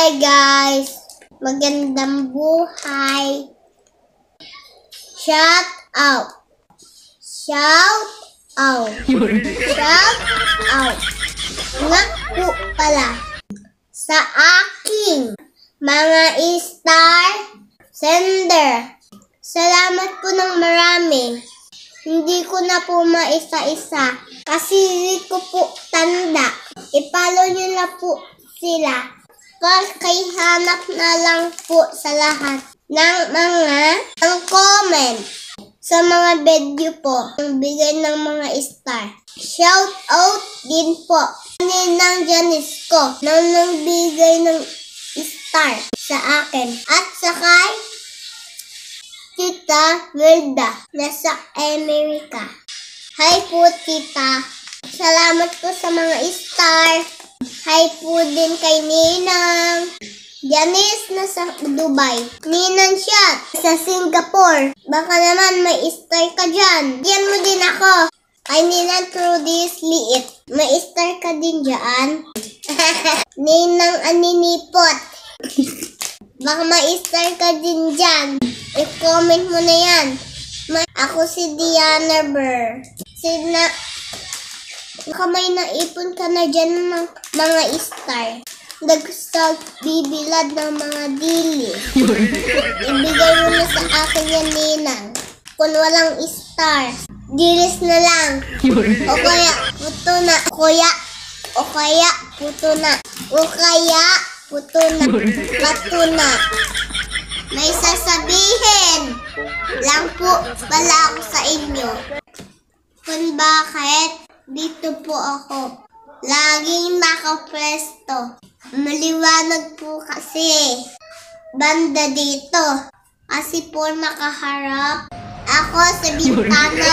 Hi guys! Magandang buhay! Shout out! Shout out! Shout out! Nga po pala sa aking mga star sender. Salamat po ng marami. Hindi ko na po maisa-isa kasi hindi ko po tanda. I-follow nyo na po sila. Kay hanap na lang po sa lahat ng mga comment sa mga video po. Ang bigay ng mga star. Shout out din po Ninang Janice ko na nagbigay ng star sa akin. At sa kay Tita Wilda na sa Amerika. Hi po Tita. Salamat po sa mga star. Hi po din kay Ninang Janice na sa Dubai. Ninang Shot sa Singapore. Baka naman may star ka dyan. Yan mo din ako. Kay Ninang Trudis Liit. May star ka din dyan. Ninang Aninipot. Baka may star ka din dyan. I-comment mo na yan. Ako si Diana Burr. Baka may naipon ka na dyan ng mga star. Nagbibilad ng mga dili. Ibigay mo na sa akin yan, Ninang. Kung walang star, dilis na lang. O kaya, puto na. O kaya, puto na. O kaya, puto na. Pato na. May sasabihin lang po pala ako sa inyo. Kung bakit dito po ako laging nakapresto. Maliwanag po kasi banda dito. Kasi po nakaharap ako sa bintana.